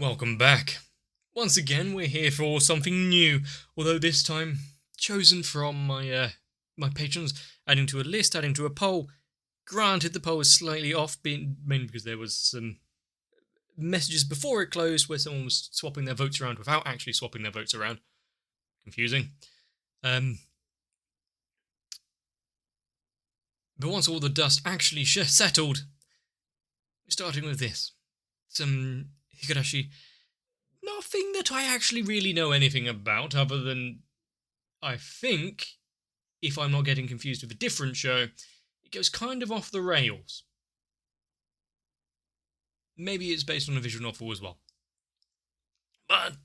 Welcome back. Once again, we're here for something new, although this time chosen from my patrons, adding to a list, adding to a poll. Granted, the poll was slightly off, mainly because there was some messages before it closed where someone was swapping their votes around without actually swapping their votes around. Confusing. But once all the dust actually settled, we're starting with this. Some Higurashi. Nothing that I actually really know anything about, other than I think, if I'm not getting confused with a different show, it goes kind of off the rails. Maybe it's based on a visual novel as well. But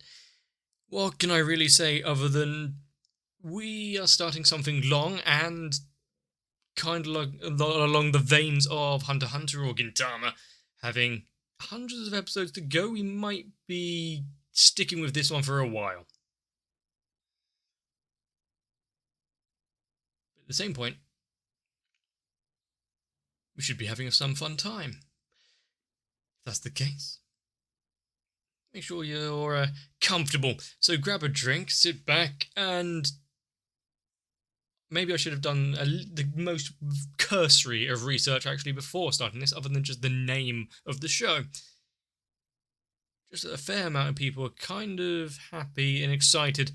what can I really say other than we are starting something long and kind of along the veins of Hunter x Hunter or Gintama, having hundreds of episodes to go. We might be sticking with this one for a while. But at the same point, we should be having some fun time. If that's the case, make sure you're comfortable. So grab a drink, sit back, and maybe I should have done the most cursory of research actually before starting this, other than just the name of the show. Just a fair amount of people are kind of happy and excited.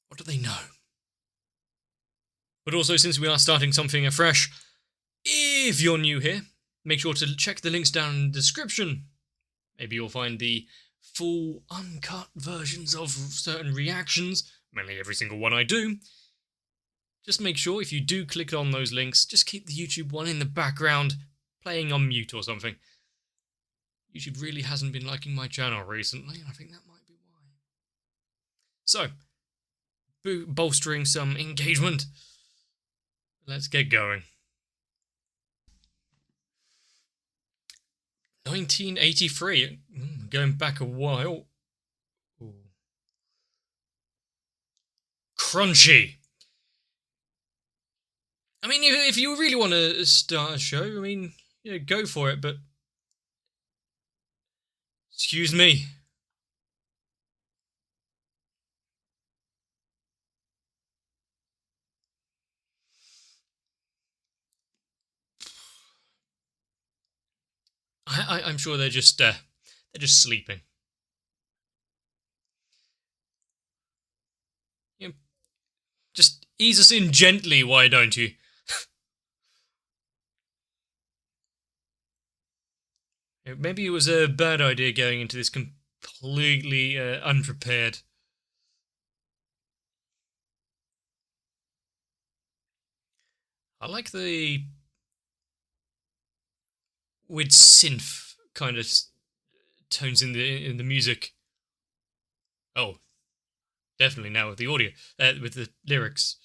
What do they know? But also, since we are starting something afresh, if you're new here, make sure to check the links down in the description. Maybe you'll find the full uncut versions of certain reactions, mainly every single one I do. Just make sure if you do click on those links, just keep the YouTube one in the background, playing on mute or something. YouTube really hasn't been liking my channel recently, and I think that might be why. So, bolstering some engagement. Let's get going. 1983, going back a while. Ooh. Crunchy. I mean, if you really want to start a show, I mean, yeah, go for it, but excuse me. I'm sure they're just sleeping. You know, just ease us in gently, why don't you? Maybe it was a bad idea going into this completely unprepared. I like the weird synth kind of tones in the music. Oh, definitely now with the audio, with the lyrics.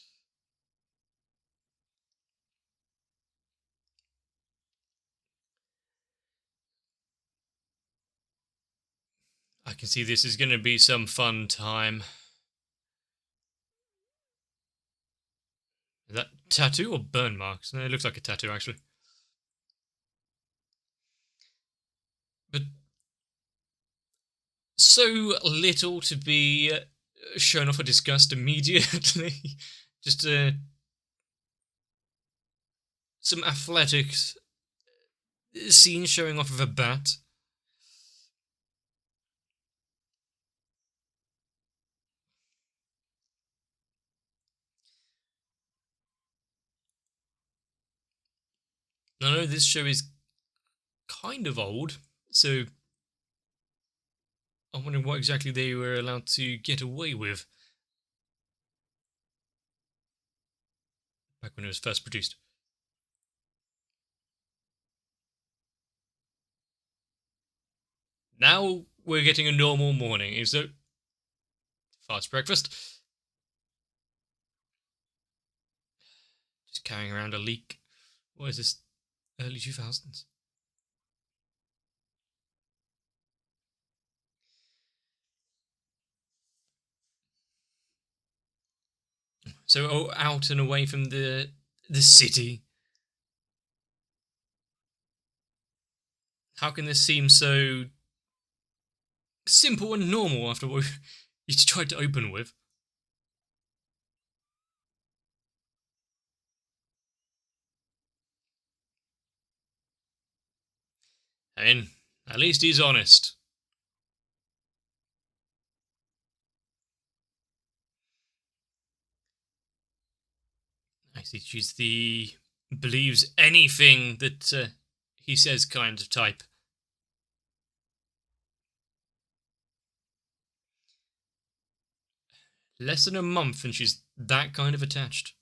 I can see this is going to be some fun time. Is that tattoo or burn marks? No, it looks like a tattoo, actually. But so little to be shown off or discussed immediately. Just some athletics scene showing off of a bat. I know this show is kind of old, so I'm wondering what exactly they were allowed to get away with back when it was first produced. Now we're getting a normal morning, so fast breakfast. Just carrying around a leak. What is this? Early 2000s. So out and away from the city. How can this seem so simple and normal after what you tried to open with? I mean, at least he's honest. I see she's the believes anything that he says kind of type. Less than a month and she's that kind of attached.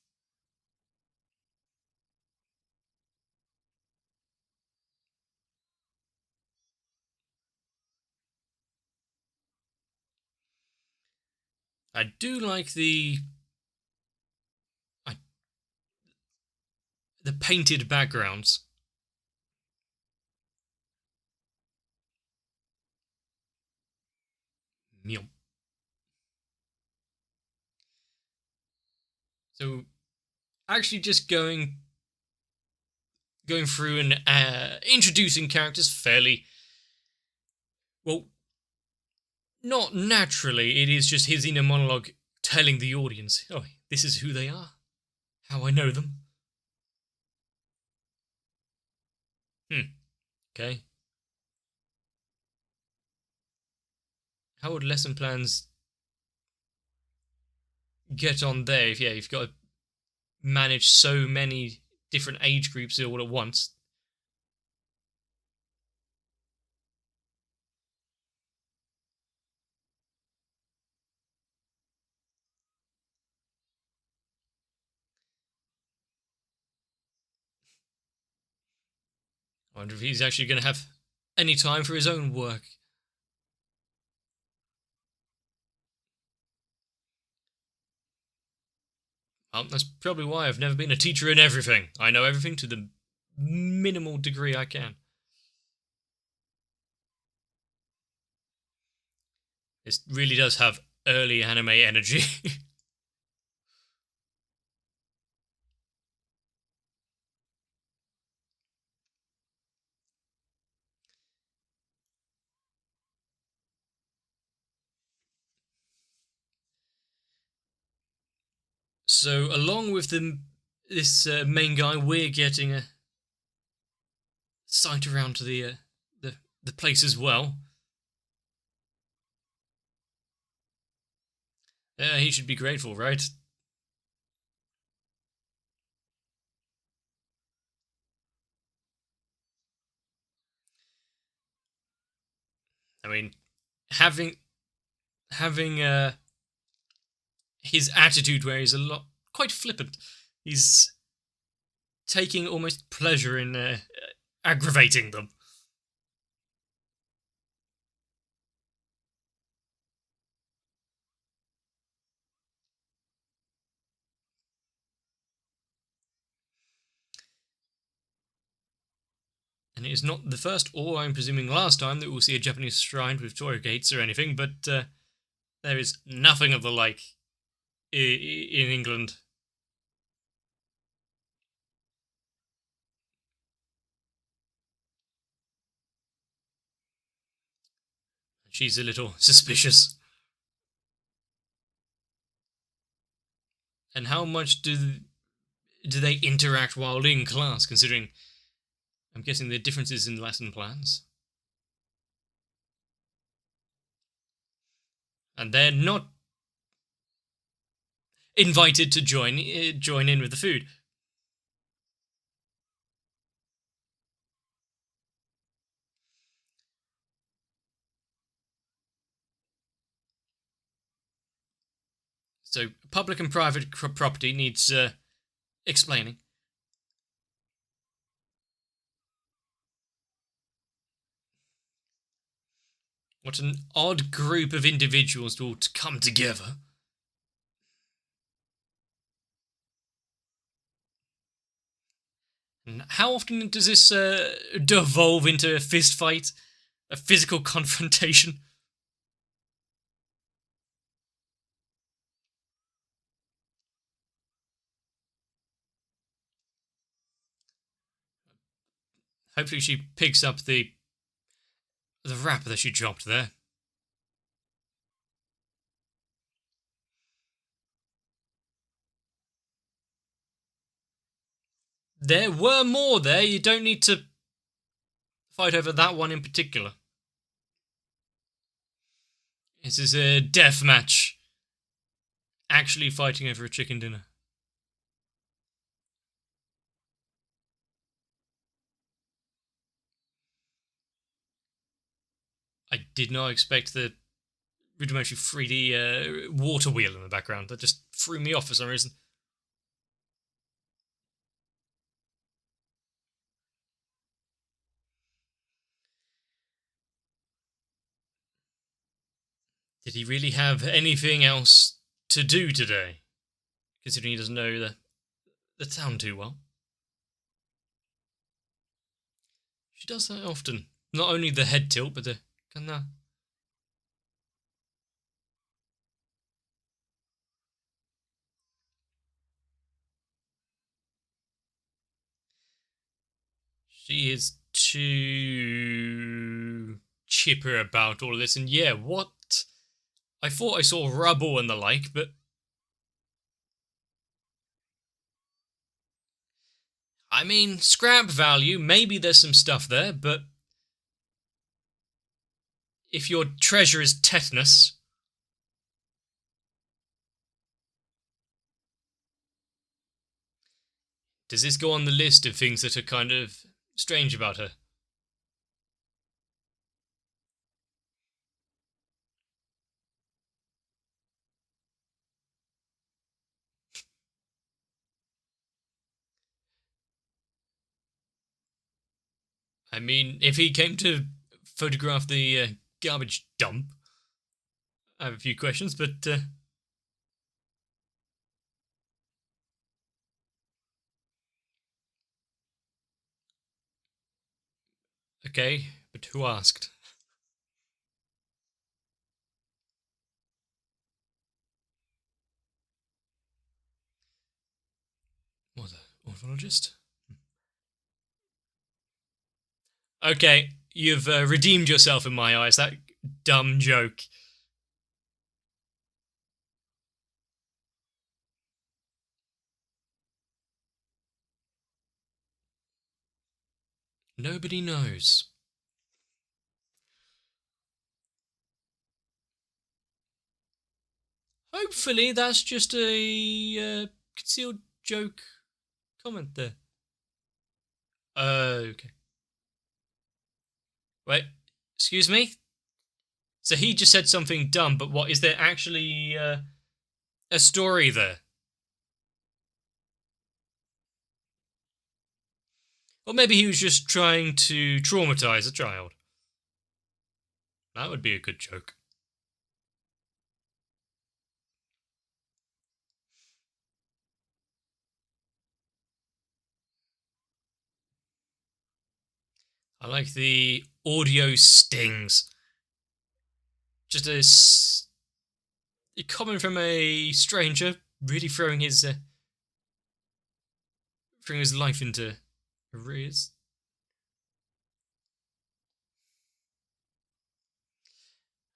I do like I, the painted backgrounds. Meow. So actually, just going through and introducing characters fairly well, not naturally. It is just his inner monologue telling the audience, "Oh, this is who they are, how I know them." Okay. How would lesson plans get on there if you've got to manage so many different age groups all at once? I wonder if he's actually going to have any time for his own work. Well, that's probably why I've never been a teacher in everything. I know everything to the minimal degree I can. This really does have early anime energy. So, along with this main guy, we're getting a sight around to the place as well. He should be grateful, right? I mean, having having his attitude where he's a lot quite flippant. He's taking almost pleasure in aggravating them. And it is not the first, or I'm presuming last time, that we'll see a Japanese shrine with torii gates or anything, but there is nothing of the like in England. She's a little suspicious. And how much do they interact while in class, considering I'm guessing the differences in lesson plans? And they're not invited to join in with the food. So public and private property needs explaining. What an odd group of individuals to all come together. And how often does this devolve into a fist fight, a physical confrontation? Hopefully, she picks up the The wrapper that she dropped there. There were more there. You don't need to fight over that one in particular. This is a death match. Actually fighting over a chicken dinner. I did not expect the rudimentary 3D water wheel in the background. That just threw me off for some reason. Did he really have anything else to do today? Considering he doesn't know the town too well. She does that often. Not only the head tilt, but the kana. She is too chipper about all this. And yeah, what? I thought I saw rubble and the like, but I mean, scrap value, maybe there's some stuff there, but if your treasure is tetanus, does this go on the list of things that are kind of strange about her? I mean, if he came to photograph the garbage dump, I have a few questions, but okay, but who asked? What, the ornithologist? Okay, you've redeemed yourself in my eyes. That dumb joke. Nobody knows. Hopefully, that's just a concealed joke comment there. Okay. Wait, excuse me? So he just said something dumb, but what, is there actually a story there? Or maybe he was just trying to traumatize a child. That would be a good joke. I like the audio stings. Just coming from a stranger, really throwing his life into arrears.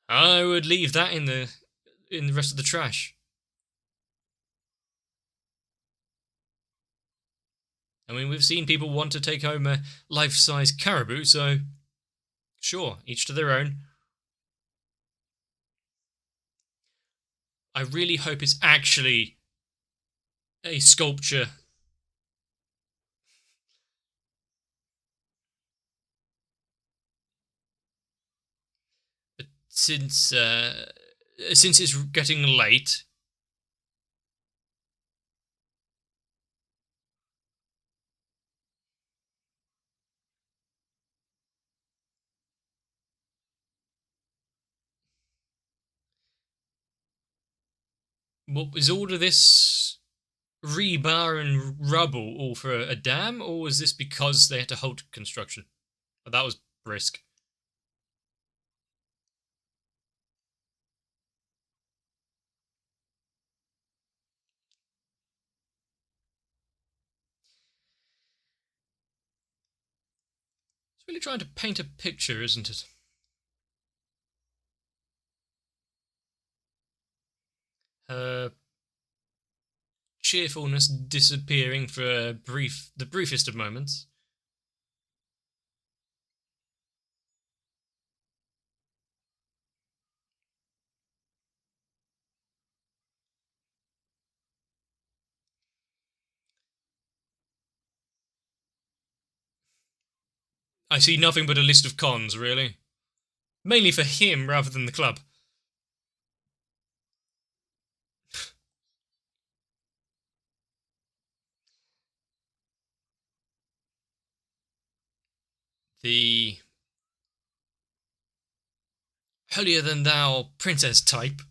I would leave that in the rest of the trash. I mean, we've seen people want to take home a life-size caribou, so sure, each to their own. I really hope it's actually a sculpture. But since it's getting late, what is all of this rebar and rubble all for a dam, or was this because they had to halt construction? Oh, that was brisk. It's really trying to paint a picture, isn't it? Her cheerfulness disappearing for the briefest of moments. I see nothing but a list of cons, really. Mainly for him rather than the club. The holier than thou princess type.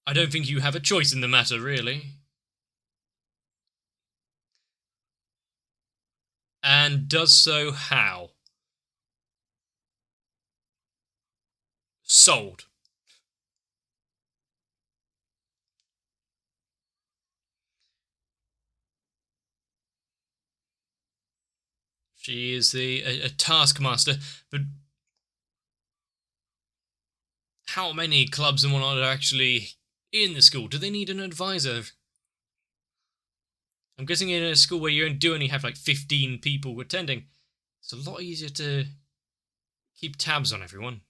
I don't think you have a choice in the matter, really. And does so how? Sold. She is a taskmaster, but how many clubs and whatnot are actually in the school? Do they need an advisor? I'm guessing in a school where you do only have like 15 people attending, it's a lot easier to keep tabs on everyone.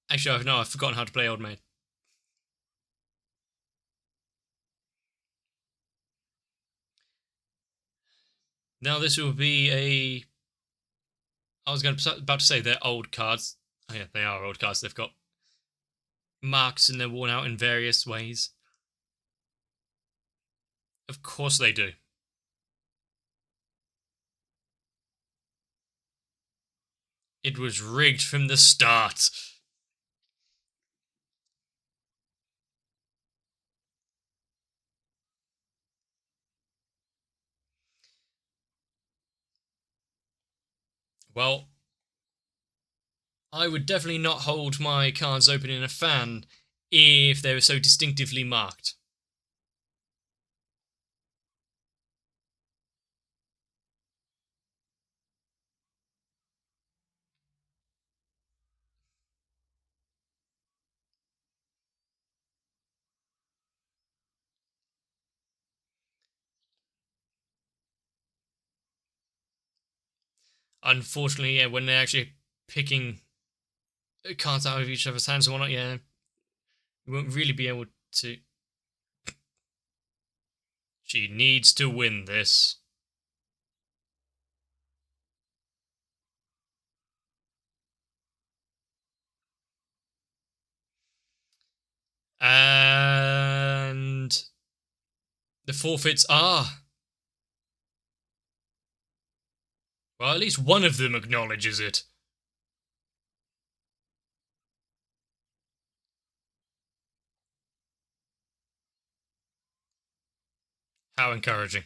Actually, I've forgotten how to play Old Maid. Now this will be a... I was about to say they're old cards. Oh yeah, they are old cards. They've got marks and they're worn out in various ways. Of course they do. It was rigged from the start. Well, I would definitely not hold my cards open in a fan if they were so distinctively marked. Unfortunately, yeah, when they're actually picking cards out of each other's hands and whatnot, yeah, you won't really be able to. She needs to win this. And the forfeits are. Well, at least one of them acknowledges it. How encouraging.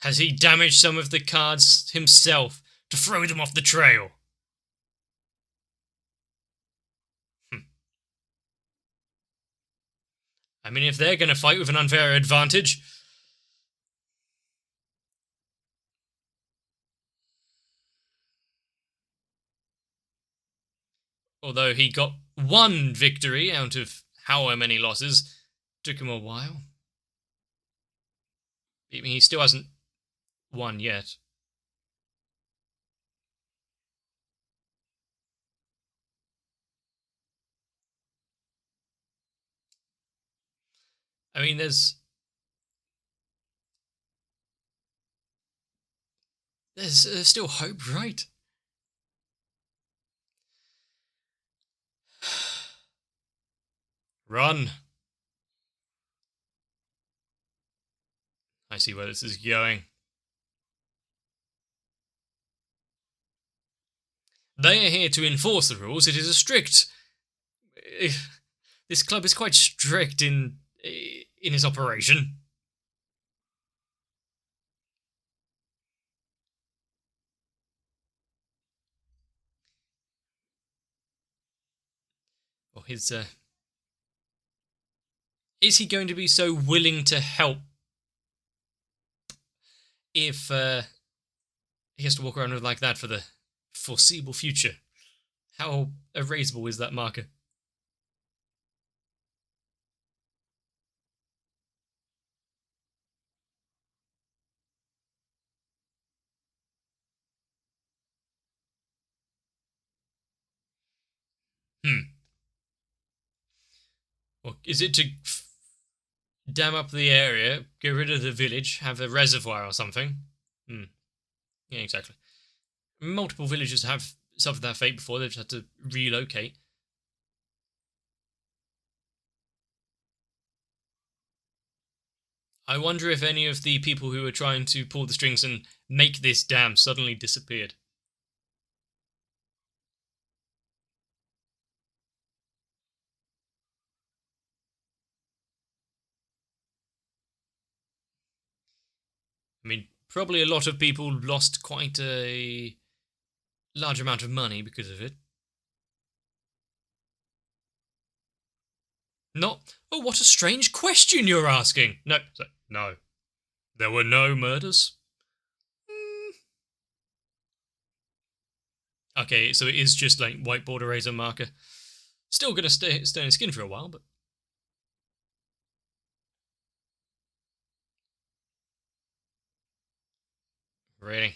Has he damaged some of the cards himself to throw them off the trail? I mean, if they're going to fight with an unfair advantage. Although he got one victory out of however many losses, took him a while. I mean, he still hasn't won yet. I mean, there's still hope, right? Run. I see where this is going. They are here to enforce the rules. It is a strict... This club is quite strict in its operation. or his, is he going to be so willing to help if he has to walk around like that for the foreseeable future? How erasable is that marker? Or is it to dam up the area, get rid of the village, have a reservoir or something? Yeah, exactly. Multiple villages have suffered that fate before. They've had to relocate. I wonder if any of the people who were trying to pull the strings and make this dam suddenly disappeared. I mean, probably a lot of people lost quite a large amount of money because of it. Not, oh, what a strange question you're asking. No. There were no murders. Okay, so it is just like whiteboard eraser marker. Still gonna stay in the skin for a while, but really,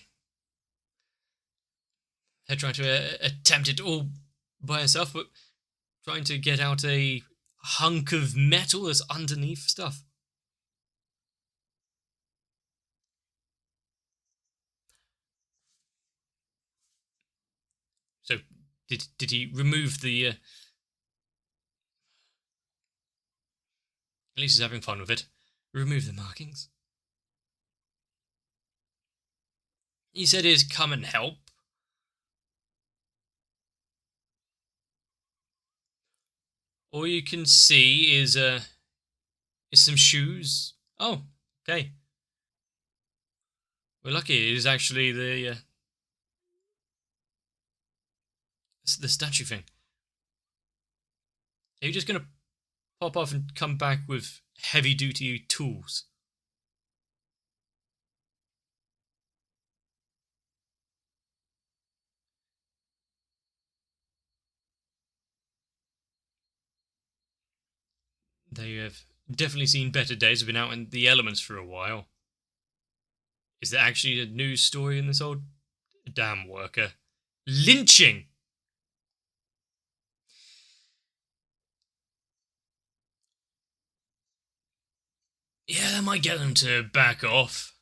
they're trying to attempt it all by herself, but trying to get out a hunk of metal that's underneath stuff. So, did he remove the? At least he's having fun with it. Remove the markings. He said he'd come and help. All you can see is some shoes. Oh, okay. We're lucky. It is actually the statue thing. Are you just gonna pop off and come back with heavy duty tools? They have definitely seen better days. Have been out in the elements for a while. Is there actually a news story in this old damn worker? Lynching! Yeah, that might get them to back off.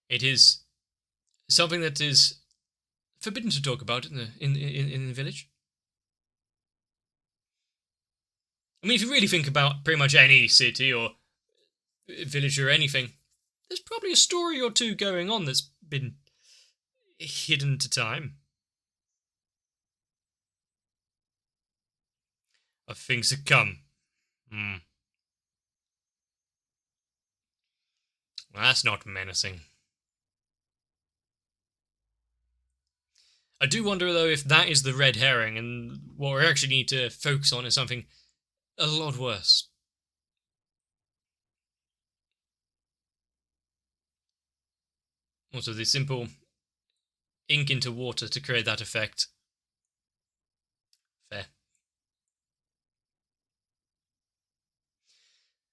It is something that is forbidden to talk about in the village. I mean, if you really think about pretty much any city or village or anything, there's probably a story or two going on that's been hidden to time. Of things to come. Well, that's not menacing. I do wonder, though, if that is the red herring, and what we actually need to focus on is something a lot worse. Also, the simple ink into water to create that effect. Fair.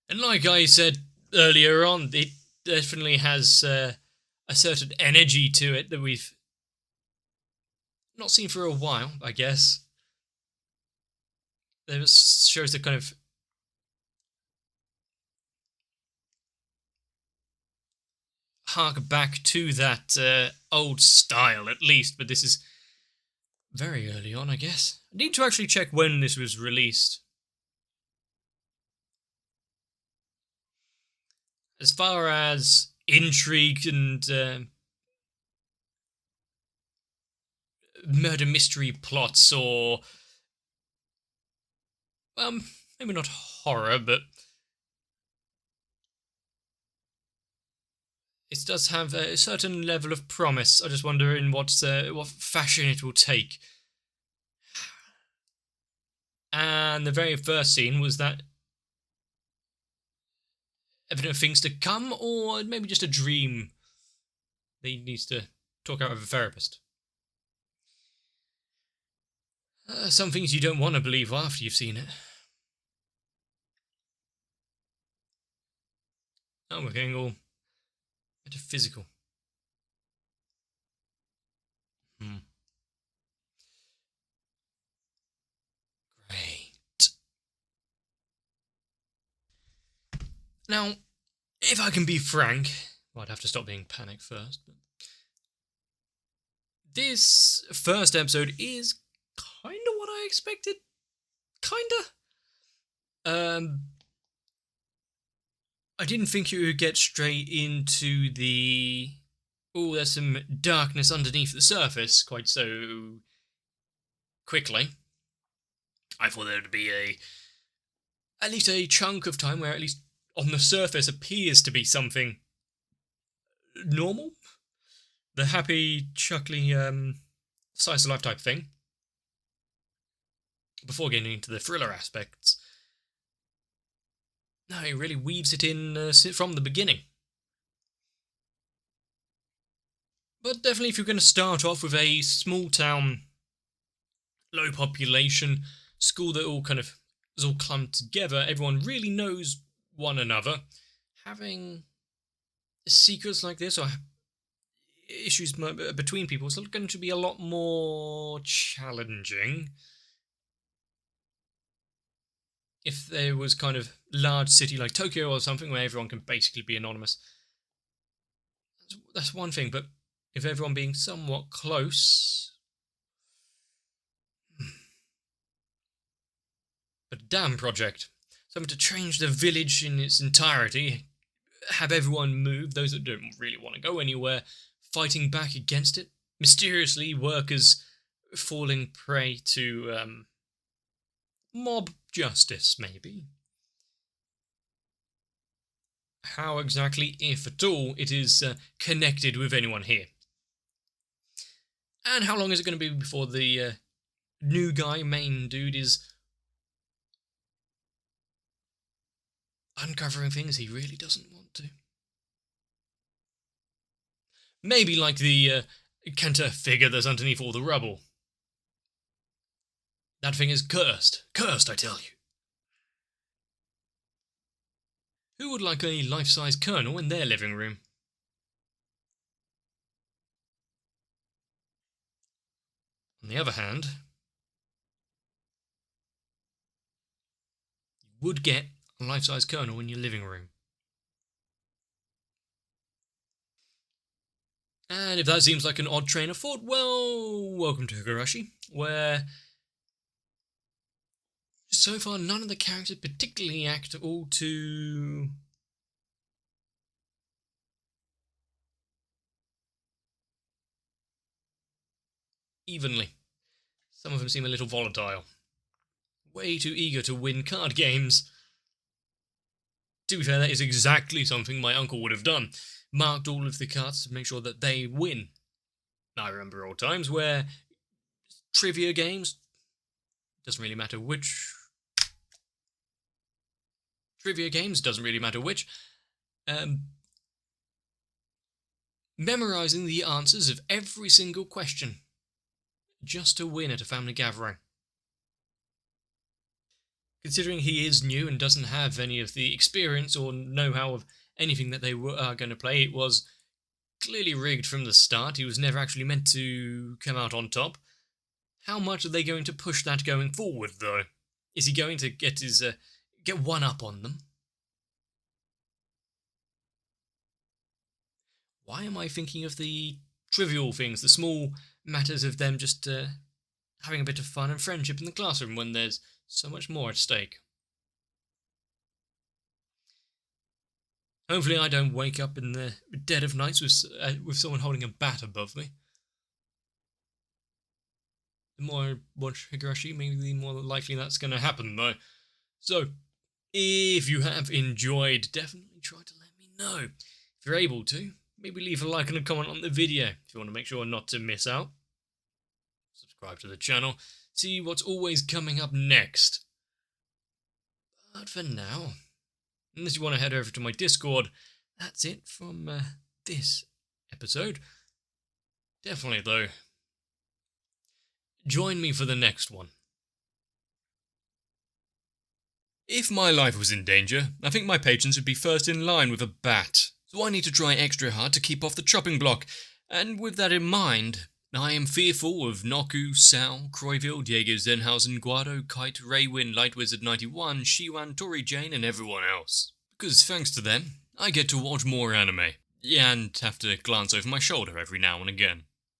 And like I said earlier on, it definitely has a certain energy to it that we've not seen for a while, I guess. It shows the kind of hark back to that old style, at least, but this is very early on, I guess. I need to actually check when this was released. As far as intrigue and murder mystery plots, or maybe not horror, but it does have a certain level of promise. I just wonder in what fashion it will take. And the very first scene was that evident things to come, or maybe just a dream that he needs to talk out with a therapist. Some things you don't want to believe after you've seen it. Oh, we're getting all metaphysical. Great. Now, if I can be frank, well, I'd have to stop being panicked first, but this first episode is kind of what I expected. Kinda. I didn't think you would get straight into the there's some darkness underneath the surface quite so quickly. I thought there would be at least a chunk of time where at least on the surface appears to be something normal. The happy, chuckly, slice of life type thing. Before getting into the thriller aspects. No, he really weaves it in from the beginning. But definitely if you're going to start off with a small town, low population, school that all kind of is all clumped together, everyone really knows one another, having secrets like this or issues between people is going to be a lot more challenging. If there was kind of large city like Tokyo or something where everyone can basically be anonymous, that's one thing, but if everyone being somewhat close... But a damn project. Something to change the village in its entirety, have everyone move, those that don't really want to go anywhere, fighting back against it, mysteriously workers falling prey to mob justice, maybe. How exactly, if at all, it is connected with anyone here. And how long is it going to be before the new guy, main dude, is uncovering things he really doesn't want to? Maybe like the Kenta figure that's underneath all the rubble. That thing is cursed. Cursed, I tell you. Who would like a life-size colonel in their living room? On the other hand, you would get a life-size colonel in your living room. And if that seems like an odd train of thought, well, welcome to Higurashi, where so far none of the characters particularly act all too evenly. Some of them seem a little volatile. Way too eager to win card games. To be fair, that is exactly something my uncle would have done. Marked all of the cards to make sure that they win. I remember old times where trivia games, doesn't really matter which, memorizing the answers of every single question just to win at a family gathering. Considering he is new and doesn't have any of the experience or know-how of anything that they are going to play, it was clearly rigged from the start. He was never actually meant to come out on top. How much are they going to push that going forward, though? Is he going to get one up on them? Why am I thinking of the trivial things, the small matters of them just having a bit of fun and friendship in the classroom when there's so much more at stake? Hopefully I don't wake up in the dead of night with someone holding a bat above me. The more I watch Higurashi, maybe the more likely that's going to happen, though. So, if you have enjoyed, definitely try to let me know. If you're able to, maybe leave a like and a comment on the video if you want to make sure not to miss out. Subscribe to the channel, see what's always coming up next. But for now, unless you want to head over to my Discord, that's it from this episode. Definitely, though, join me for the next one. If my life was in danger, I think my patrons would be first in line with a bat. So I need to try extra hard to keep off the chopping block. And with that in mind, I am fearful of Noku, Sal, Croyville, Diego Zenhausen, Guado, Kite, Raywin, Light Wizard 91, Shiwan, Tori Jane, and everyone else. Because thanks to them, I get to watch more anime. Yeah, and have to glance over my shoulder every now and again.